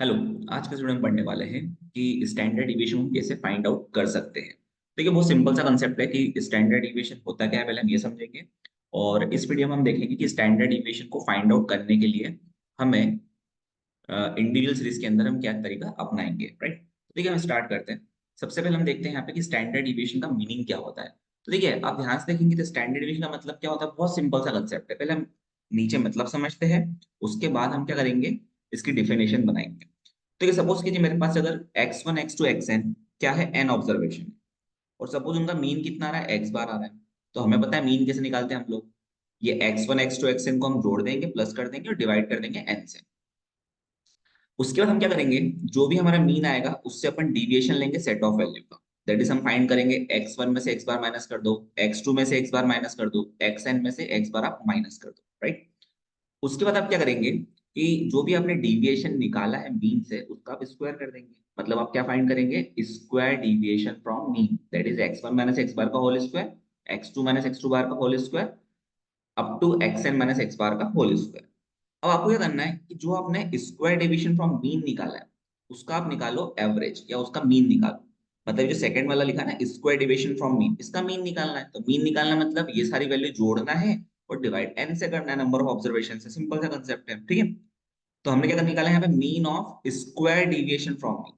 Hello. आज के video में पढ़ने वाले हैं कि स्टैंडर्ड डिविएशन को कैसे फाइंड आउट कर सकते हैं। देखिए, बहुत सिंपल सा कंसेप्ट है कि स्टैंडर्ड डिविएशन होता क्या है, पहले हम ये समझेंगे। और इस वीडियो में हम देखेंगे कि स्टैंडर्ड डिविएशन को फाइंड आउट करने के लिए हमें इंडिविजुअल सीरीज के अंदर हम क्या तरीका अपनाएंगे, राइट। तो देखिए, हम स्टार्ट करते हैं। सबसे पहले हम देखते हैं यहाँ पे कि स्टैंडर्ड डिविएशन का मीनिंग क्या होता है। तो देखिए, आप ध्यान से देखेंगे तो स्टैंडर्ड डिविएशन का मतलब क्या होता है, बहुत सिंपल सा कंसेप्ट है। पहले हम नीचे मतलब समझते हैं, उसके बाद हम क्या करेंगे, इसकी डिफिनेशन बनाएंगे। तो ये सपोज कीजिए मेरे पास अगर x1 x2 xn क्या है, n ऑब्जर्वेशन, और सपोज उनका मीन कितना आ रहा है, x बार आ रहा है। तो हमें पता है मीन कैसे निकालते हैं हम लोग। ये x1 x2 xn को हम जोड़ देंगे, प्लस कर देंगे और डिवाइड कर देंगे n से। उसके बाद हम क्या करेंगे, जो भी हमारा मीन आएगा उससे अपन डिविएशन लेंगे सेट ऑफ वैल्यू का। दैट इज हम फाइंड करेंगे x1 में से x बार माइनस कर दो, x2 में से x बार माइनस कर दो, xn में से x बार आप माइनस कर दो, राइट। उसके बाद आप क्या करेंगे कि जो भी आपने डिविएशन निकाला है मीन से उसका आप स्क्वायर कर देंगे। मतलब आप क्या फाइंड करेंगे, square deviation from mean, that is x1 minus x bar का whole square, x2 minus x2 bar का whole square, up to xn minus x bar का होल स्क्वायर। अब आपको क्या करना है कि जो आपने स्क्वायर डिवीजन फ्रॉम मीन निकाला है उसका आप निकालो एवरेज या उसका मीन निकालो। मतलब जो सेकंड वाला लिखा है ना, स्क्वायर डिवीजन फ्रॉम मीन, इसका मीन निकालना है। तो मीन निकालना मतलब ये सारी वैल्यू जोड़ना है और डिवाइड n से करना है, नंबर ऑफ ऑब्जर्वेशन से। सिंपल सा कंसेप्ट है, ठीक है। तो हमने क्या निकाला है यहाँ पे, mean of square deviation from mean.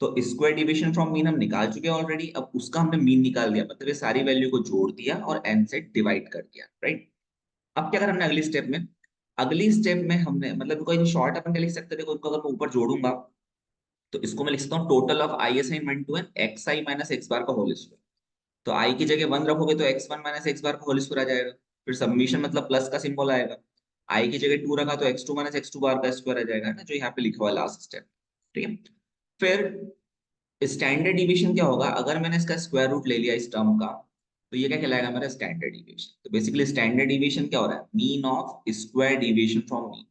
तो स्क्वायर डिविएशन फ्रॉम मीन हम निकाल चुके हैं ऑलरेडी, अब उसका हमने मीन निकाल दिया, मतलब ये सारी वैल्यू को जोड़ दिया और n से डिवाइड कर दिया, राइट। अब क्या करा हमने अगली स्टेप में, अगली स्टेप में हमने मतलब कोई शॉर्ट अपन क्या लिख सकते थे, देखो इनको अगर मैं ऊपर जोड़ूंगा तो इसको मैं लिख सकता हूँ total of I S I one to N X I minus X bar का होल स्क्वायर। तो आई की जगह वन रखोगे तो x one minus X bar का होल स्क्वायर आ जाएगा। फिर सबमिशन मतलब प्लस का सिंबल आएगा। आई की जगह टू रखा तो X two minus X two bar का स्क्वायर आ जाएगा ना, जो यहाँ पे लिखा हुआ है लास्ट स्टेप, ठीक है। फिर स्टैंडर्ड डिविएशन क्या होगा, अगर मैंने इसका स्क्वायर रूट ले लिया इस टर्म का, तो ये क्या कहलाएगा मेरा, स्टैंडर्ड डिविएशन। तो बेसिकली स्टैंडर्ड डिविएशन क्या हो रहा है, mean of square deviation from mean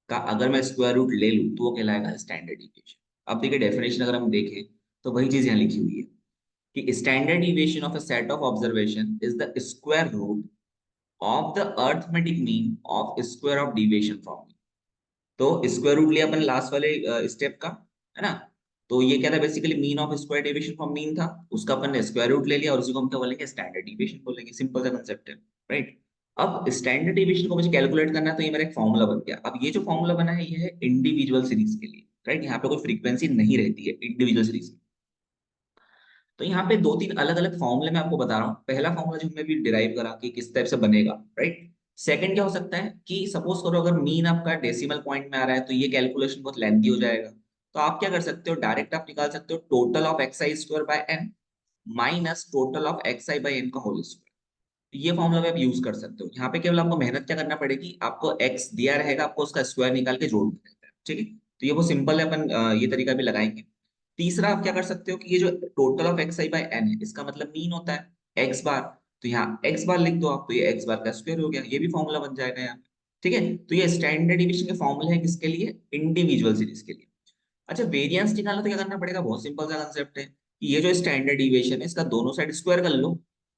का अगर मैं स्क्वायर रूट ले लूं तो वो कहलाएगा स्टैंडर्ड डिविएशन। अब देखिए डेफिनेशन अगर हम देखें तो वही चीज यहाँ लिखी हुई है कि standard deviation of a set of observation is the square root of the arithmetic mean of square of deviation from mean. तो स्क्वायर रूट लिया अपन लास्ट वाले स्टेप का, है ना। तो ये क्या था, basically mean of square deviation from mean था, उसका अपन ने स्क्वायर रूट ले लिया और उसी को हम क्या बोलेंगे, स्टैंडर्ड डेविएशन बोलेंगे। सिंपल सा कंसेप्ट है, राइट। अब स्टैंडर्ड डेविएशन को मुझे कैलकुलेट करना है, तो ये मेरा एक फॉर्मूला बन गया। अब ये जो फॉर्मूला बना है ये है इंडिविजुअल सीरीज के लिए, राइट। यहाँ पे कोई फ्रीक्वेंसी नहीं रहती है इंडिविजुअल सीरीज में। तो यहाँ पे दो तीन अलग अलग फॉर्मूले मैं आपको बता रहा हूँ। पहला फॉर्मूला जो हमने भी डिराइव करा कि किस टाइप से बनेगा, राइट। सेकंड क्या हो सकता है कि सपोज करो अगर मीन आपका डेसिमल पॉइंट में आ रहा है तो ये कैलकुलेशन बहुत लेंथी हो जाएगा। तो आप क्या कर सकते हो, डायरेक्ट आप निकाल सकते हो total of x i square by n minus total of x i by n का होल स्क्वायर। ये फॉर्मूला भी आप यूज कर सकते हो। यहाँ पे केवल आपको मेहनत क्या करना पड़ेगी, आपको एक्स दिया रहेगा, आपको उसका स्क्वायर निकाल के जोड़ना रहता है, ठीक है। तो ये वो सिंपल है, अपन ये तरीका भी लगाएंगे। तीसरा आप क्या कर सकते हो कि ये जो total of x i by n है इसका मतलब मीन होता है एक्स बार। तो यहाँ एक्स बार लिख दो आप, तो ये एक्स बार का स्क्वायर हो गया, ये भी फॉर्मूला बन जाएगा यहाँ पे, ठीक है। तो ये स्टैंडर्ड डिविएशन के फॉर्मूले हैं किसके लिए, इंडिविजुअल सीरीज के लिए। अच्छा, वेरिएंस निकालना तो क्या करना पड़ेगा, बहुत सिंपल सा कंसेप्ट है कि ये जो स्टैंडर्ड डिविएशन है इसका दोनों साइड स्क्वायर कर लो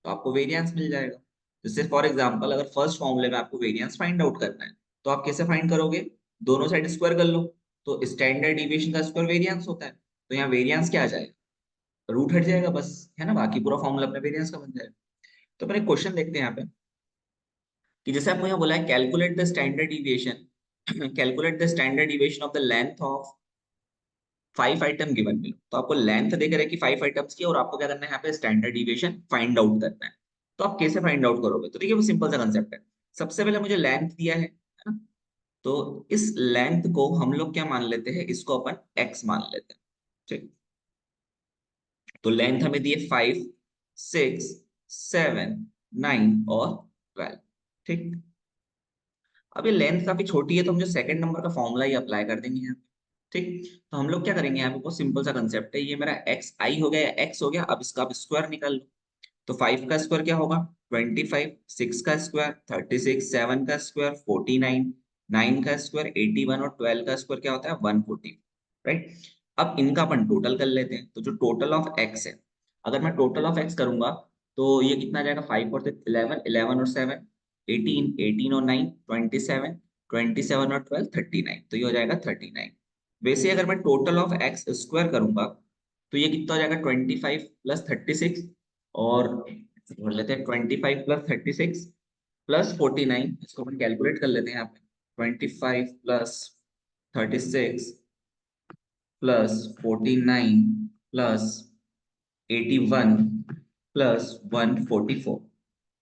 तो आपको वेरिएंस मिल जाएगा। जैसे फॉर एग्जांपल अगर फर्स्ट फॉर्मूले में आपको वेरिएंस फाइंड आउट करना है तो आप कैसे फाइंड करोगे, दोनों साइड स्क्वायर कर लो। तो स्टैंडर्ड डिविएशन का स्क्वायर वेरिएंस होता है। तो यहाँ वेरिएंस क्या आ जाएगा, रूट हट जाएगा बस, है ना। बाकी पूरा फॉर्मूला अपने वेरिएंस का बन जाएगा। तो अपन एक क्वेश्चन देखते हैं यहाँ पे कि जैसे आपको यहाँ बोला है calculate the standard deviation calculate the standard deviation of the length of 5 item given मिलो। तो आपको लेंथ देकर है कि 5 आइटम्स की, और आपको क्या करना है यहाँ पे, स्टैंडर्ड डिविएशन फाइंड आउट करना है। तो आप कैसे फाइंड आउट करोगे, तो देखिए वो सिंपल सा कंसेप्ट है। सबसे पहले मुझे लेंथ दिया है ना। तो इस लेंथ को हम लोग क्या मान लेते हैं, इसको अपन एक्स मान लेते हैं, ठीक। तो लेंथ हमें दी है 5, 6, 7, 9 और 12, ठीक। अब ये लेंथ काफी छोटी है तो हम जो सेकंड नंबर का फॉर्मूला ही अप्लाई कर देंगे यहाँ पे, ठीक। तो हम लोग क्या करेंगे, यहाँ पे बहुत सिंपल सा कंसेप्ट है। ये मेरा एक्स आई हो गया या एक्स हो गया, अब इसका आप स्क्वायर निकाल लो। तो 5 का स्क्वायर क्या होगा, 25, 6 का स्क्वायर 36, 7 का स्क्वायर 49, 9 का स्क्वायर 81 और 12 का स्क्वायर क्या होता है, 140, राइट। अब इनका अपन टोटल कर लेते हैं। तो जो टोटल ऑफ एक्स है, अगर मैं टोटल ऑफ एक्स करूंगा तो ये कितना आ जाएगा, 5 और 11, 11 और 7 18, 18 और 9 27, 27 और 12 39, तो ये हो जाएगा 39। वैसे अगर मैं टोटल ऑफ एक्स स्क्वायर करूंगा तो ये कितना हो जाएगा 25 प्लस 36, और बोल लेते हैं 25 प्लस 36 प्लस 49, इसको अपन कैलकुलेट कर लेते हैं यहाँ पे। 25 प्लस 36 प्लस 49 प्लस 81 प्लस 144,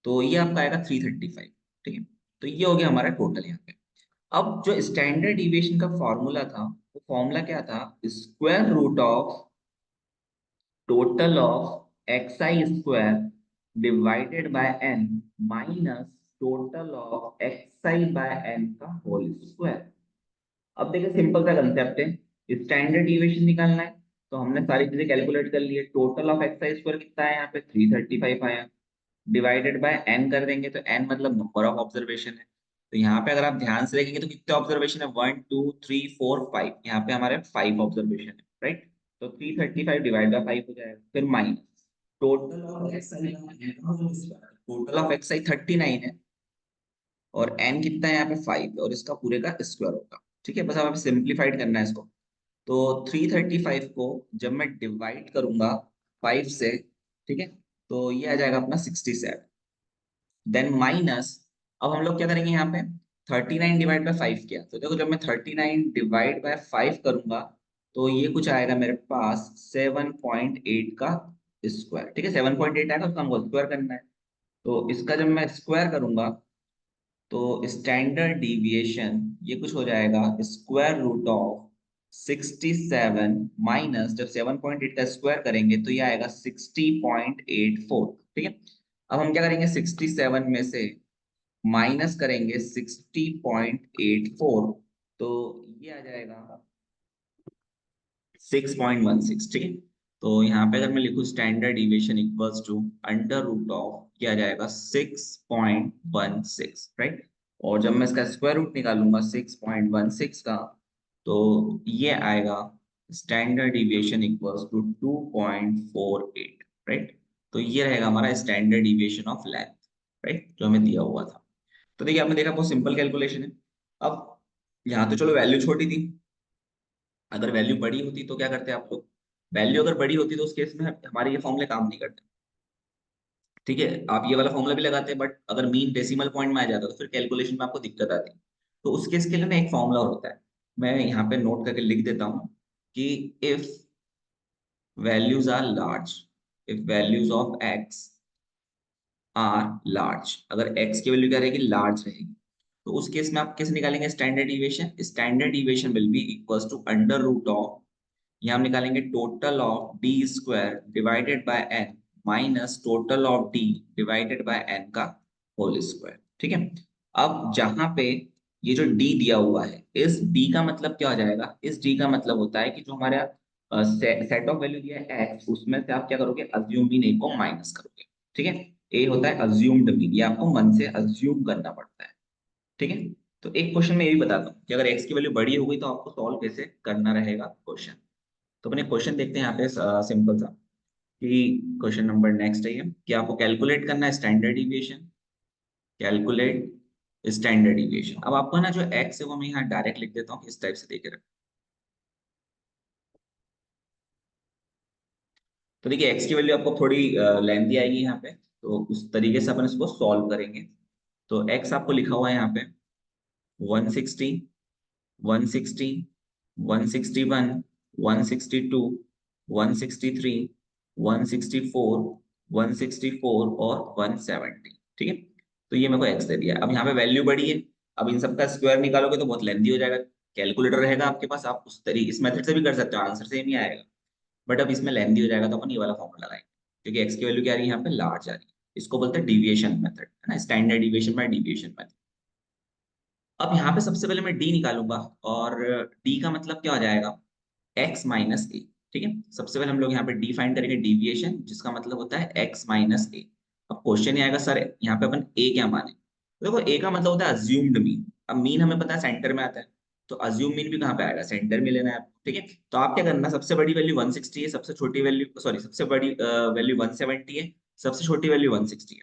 तो ये आपका आएगा 335। ठीक है, तो ये हो गया हमारा टोटल यहाँ पे। अब जो स्टैंडर्ड डिविएशन का फॉर्मूला था, वो फॉर्मूला क्या था? Square root of total of x i square divided by n minus total of x i by n का होल स्क्वायर। अब देखिए सिंपल सा कंसेप्ट है, स्टैंडर्ड डिविएशन निकालना है, तो हमने सारी चीजें कैलकुलेट कर ली है। Total of x i square कितना है यहाँ पे? 335 आया, डिवाइडेड बाय एन कर देंगे, तो एन मतलब नंबर ऑफ ऑब्जर्वेशन है। तो यहाँ पे अगर आप ध्यान से देखेंगे तो कितने ऑब्जर्वेशन है? 1 2 3 4 5, यहाँ पे हमारे 5 ऑब्जर्वेशन है, राइट? तो 335 डिवाइड बाय 5 हो जाएगा, फिर minus total of x I, total of x I 39 है, और एन कितना है यहाँ पे? 5, और इसका पूरे का स्क्वायर होगा। ठीक है, बस अब सिंप्लीफाइड करना है इसको। तो 335 को जब मैं डिवाइड करूंगा 5 से, ठीक है, तो ये आ जाएगा अपना 67। देन माइनस, अब हम लोग क्या करेंगे यहाँ पे? 39 डिवाइड बाय 5 किया, तो देखो जब मैं 39 डिवाइड बाय 5 करूंगा तो ये कुछ आएगा मेरे पास 7.8 का स्क्वायर। ठीक है, 7.8 आएगा, उसका हमको स्क्वायर करना है। तो इसका जब मैं स्क्वायर करूंगा तो स्टैंडर्ड डिविएशन ये कुछ हो जाएगा स्क्वायर रूट ऑफ 67 माइनस, जब 7.8 का स्क्वायर करेंगे तो ये आएगा 60.84। ठीक है, अब हम क्या करेंगे? 67 में से माइनस करेंगे 60.84, तो ये आ जाएगा 6.16। ठीक है, तो यहाँ पे अगर मैं लिखूं standard deviation equals to under root of, क्या आ जाएगा? 6.16, राइट? और जब मैं इसका स्क्वायर रूट निकालूंगा 6.16 का, तो ये आएगा standard deviation equals to 2.48, right? तो ये रहेगा हमारा standard deviation of length, right, जो हमें दिया हुआ था। तो देखिए आपने देखा बहुत सिंपल कैलकुलेशन है। अब यहाँ तो चलो वैल्यू छोटी थी, अगर वैल्यू बड़ी होती तो क्या करते आप लोग? वैल्यू अगर बड़ी होती तो उस केस में हमारे ये फॉर्मूले काम नहीं करते। ठीक है, आप ये वाला फॉर्मूला भी लगाते हैं, बट अगर मीन डेसिमल पॉइंट में आ जाता तो फिर कैलकुलेशन में आपको दिक्कत आती। तो उस केस के लिए ना एक फॉर्मूला होता है, मैं यहाँ पे नोट करके लिख देता हूँ कि if values are large, if values of x are large, अगर x की वैल्यू क्या रहेगी? लार्ज रहेगी, तो उस केस में आप कैसे निकालेंगे standard deviation? Standard deviation will be equals to under root of, यहाँ हम निकालेंगे total of d square divided by n minus total of d divided by n का होल स्क्वायर। ठीक है, अब जहां पे ये जो डी दिया हुआ है, इस डी का मतलब क्या हो जाएगा? इस डी का मतलब होता है कि जो हमारा सेट ऑफ वैल्यू दिया है एक्स, उसमें से आप क्या करोगे? अज्यूम मीन ए को माइनस करोगे। ठीक है, ए होता है अज्यूम्ड मीन, ये आपको मन से अज्यूम करना पड़ता है। ठीक है, तो एक क्वेश्चन में ये भी बताता हूँ कि अगर एक्स की वैल्यू बड़ी हो गई तो आपको सॉल्व कैसे करना रहेगा क्वेश्चन। तो अपने क्वेश्चन देखते हैं यहाँ पे, सिंपल सा, कि क्वेश्चन नंबर नेक्स्ट है ये कि आपको कैलकुलेट करना है standard deviation, calculate standard deviation. अब आपको ना जो एक्स है वो मैं यहाँ डायरेक्ट लिख देता हूँ, इस टाइप से देखे रखें। तो देखिए एक्स की वैल्यू आपको थोड़ी लेंथी आएगी यहाँ पे, तो उस तरीके से अपन इसको सॉल्व करेंगे। तो एक्स आपको लिखा हुआ है यहाँ पे 160, 160, 161, 162, 163, 164, 164 और 170। ठीक है, तो ये मेरे को एक्स दे दिया है। अब यहाँ पे वैल्यू बड़ी है, अब इन सबका स्क्वायर निकालोगे तो बहुत लेंथी हो जाएगा। कैलकुलेटर रहेगा आपके पास, आप उस तरीके इस मेथड से भी कर सकते हो, आंसर सेम ही आएगा। बट अब इसमें लेंथी हो जाएगा तो अपन ये वाला फॉर्मूला लगाएंगे, क्योंकि एक्स की वैल्यू क्या आ रही है यहाँ पे? लार्ज आ रही है। इसको बोलते हैं डिविएशन मेथड, है ना, standard deviation by deviation method. अब यहाँ पे सबसे पहले मैं डी निकालूंगा, और डी का मतलब क्या हो जाएगा? x माइनस ए। ठीक है, सबसे पहले हम लोग यहाँ पे डी फाइंड करेंगे डिविएशन, जिसका मतलब होता है x माइनस ए। अब क्वेश्चन ये आएगा सर यहाँ पे अपन a क्या माने? तो देखो a का मतलब होता है अज्यूम्ड मीन। अब मीन हमें पता है सेंटर में आता है, तो अज्यूम मीन भी कहाँ पे आएगा? सेंटर में लेना है आपको। ठीक है, तो आप क्या करना, सबसे बड़ी वैल्यू 160 है, सबसे छोटी वैल्यू, सॉरी, सबसे बड़ी वैल्यू 170 है, सबसे छोटी वैल्यू 160 है।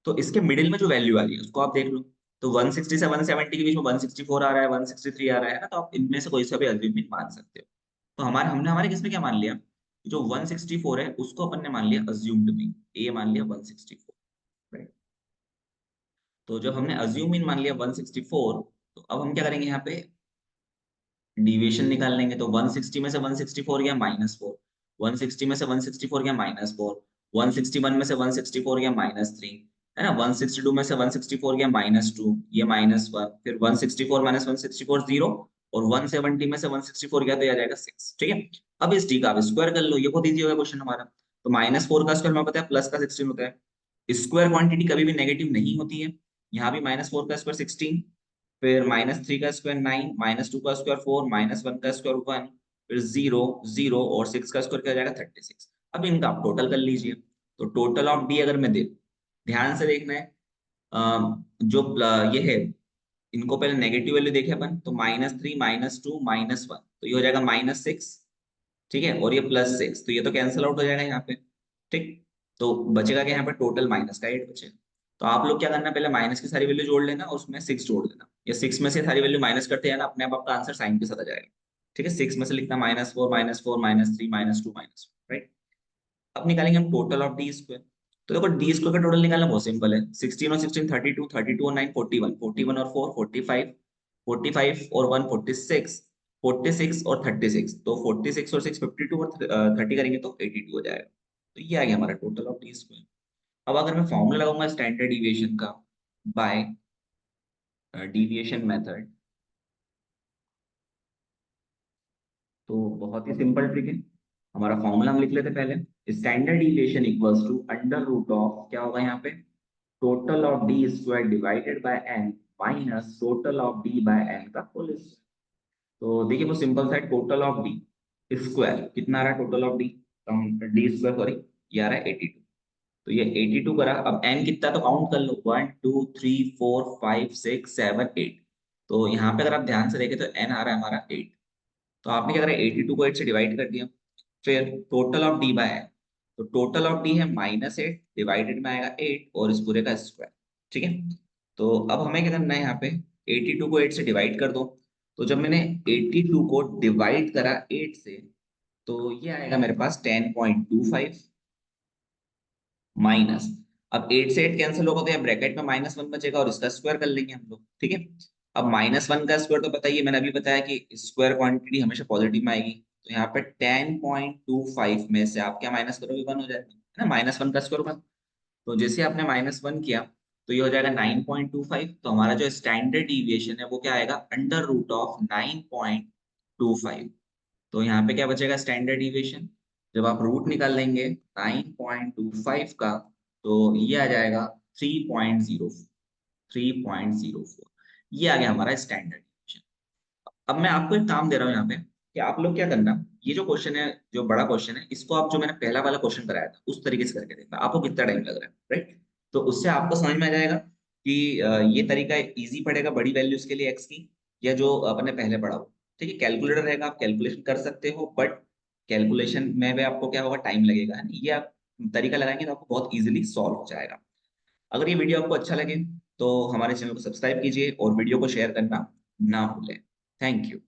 तो इसके मिडिल में जो वैल्यू आ रही है उसको आप देख लो। तो 160 से 170 के बीच में 164 आ रहा है, 163 आ रहा है ना, तो आप इनमें से कोई सा भी अज्यूम मीन मान सकते हो। तो हमने हमारे किसमें क्या मान लिया, जो 164 है उसको अपन ने मान लिया अज्यूम्ड मीन, ए मान लिया 164, राइट। तो जब हमने अज्यूम मीन मान लिया 164, तो अब हम क्या करेंगे, यहाँ पे डिविएशन निकाल लेंगे। तो 160 में से 164 गया -4, 160 में से 164 गया -4, 161 में से 164 गया -3, है ना, 162 में से 164 गया -2, ये -1, फिर 164 माइनस 164 0, और 170 में से 164 गया तो ये आ जाएगा 6, ठीक है। अब इस डी का आप स्क्वायर कर लो, ये बहुत ईजी होगा क्वेश्चन हमारा। तो -4 का स्क्वायर हमें पता है प्लस का 16 होता है, स्क्वायर क्वांटिटी कभी भी नेगेटिव नहीं होती है। यहाँ भी -4 का स्क्वायर 16, फिर -3 का स्क्वायर 9, -2 का स्क्वायर 4, -1 का स्क्वायर 1, फिर 0 0, और 6 का स्क्वायर क्या हो जाएगा 36। अब इनका आप टोटल कर लीजिए। तो टोटल ऑफ डी अगर मैं देखूं, ध्यान से देखना है, जो ये है, इनको पहले नेगेटिव वैल्यू देखे अपन, तो -3 -2 -1, तो ये हो जाएगा -6, ठीक है, और ये +6, तो ये तो कैंसिल आउट हो जाएगा यहाँ पे, ठीक। तो बचेगा क्या यहाँ पे, टोटल -8 बचेगा। तो आप लोग क्या करना, पहले माइनस की सारी वैल्यू जोड़ लेना और उसमें 6 जोड़ देना, या 6 में से सारी वैल्यू माइनस करते जाना, अपने आप आपका आंसर साइन के साथ आ जाएगा, ठीक है। 6 में से लिखना -4 -4 -3 -2 -2, राइट। अब निकालेंगे हम टोटल ऑफ डी स्क्वायर। तो देखो डी स्क्वायर का टोटल निकालना बहुत सिंपल है, 16 और 16 32, 32 और 9 41, 41 और 4 45, 45 और 1 46, 46 और 36, तो 46 और 6 52 और 30 करेंगे तो 82 हो जाएगा। तो ये आ गया हमारा टोटल ऑफ डी स्क्वायर। अब अगर मैं फॉर्मूला लगाऊंगा स्टैंडर्ड डिविएशन का बाय डिविएशन मेथड, तो बहुत ही सिंपल ट्रिक है। हमारा फॉर्मूला हम लिख लेते पहले, standard deviation equals to under root of, क्या होगा यहाँ पे, total of d square divided by n minus total of d by n का होल स्क्वायर। तो देखिए वो सिंपल सा है, टोटल ऑफ डी स्क्वायर कितना आ रहा है, total of D, D square sorry, ये आ रहा है 82। तो ये 82 करा, अब n कितना तो काउंट कर लो, 1 2 3 4 5 6 7 8। तो यहाँ पे अगर आप ध्यान से देखें तो n आ रहा है हमारा 8। तो आपने क्या करा, 82 को 8 से डिवाइड कर दिया, फिर total of d by n, तो टोटल ऑफ डी है -8, डिवाइडेड में आएगा 8 और इस पूरे का स्क्वायर, ठीक है। तो अब हमें क्या करना है, यहाँ पे 82 को 8 से डिवाइड कर दो। तो जब मैंने 82 को डिवाइड करा 8 से, तो ये आएगा मेरे पास 10.25 माइनस, अब 8 से 8 कैंसिल होगा तो यहाँ ब्रैकेट में -1 बचेगा और इसका स्क्वायर कर लेंगे हम लोग, ठीक है। अब -1 का स्क्वायर तो बताइए, मैंने अभी बताया कि स्क्वायर क्वांटिटी हमेशा पॉजिटिव में आएगी। तो यहाँ पे 10.25 में से आप क्या माइनस करोगे, 1 हो जाएगा, है ना, -1 का स्क्वायर 1। तो जैसे आपने -1 किया तो ये हो जाएगा 9.25। तो हमारा जो स्टैंडर्ड डिविएशन है वो क्या आएगा, अंडर रूट ऑफ 9.25। तो यहाँ पे क्या बचेगा स्टैंडर्ड डिविएशन, जब आप रूट निकाल लेंगे 9.25 का, तो ये आ जाएगा 3.04, 3.04, ये आ गया हमारा स्टैंडर्ड डिविएशन। अब मैं आपको एक काम दे रहा हूँ यहाँ पे, कि आप लोग क्या करना, ये जो क्वेश्चन है, जो बड़ा क्वेश्चन है, इसको आप जो मैंने पहला वाला क्वेश्चन कराया था उस तरीके से करके देखना, आपको कितना टाइम लग रहा है, राइट। तो उससे आपको समझ में आ जाएगा कि ये तरीका इजी पड़ेगा बड़ी वैल्यूज के लिए एक्स की, या जो अपने पहले पढ़ा हो, ठीक है। कैलकुलेटर रहेगा, आप कैलकुलेशन कर सकते हो, बट कैलकुलेशन में भी आपको क्या होगा, टाइम लगेगा, है ना? ये आप तरीका लगाएंगे तो आपको बहुत इजीली सॉल्व हो जाएगा। अगर ये वीडियो आपको अच्छा लगे तो हमारे चैनल को सब्सक्राइब कीजिए और वीडियो को शेयर करना ना भूलें। Thank you.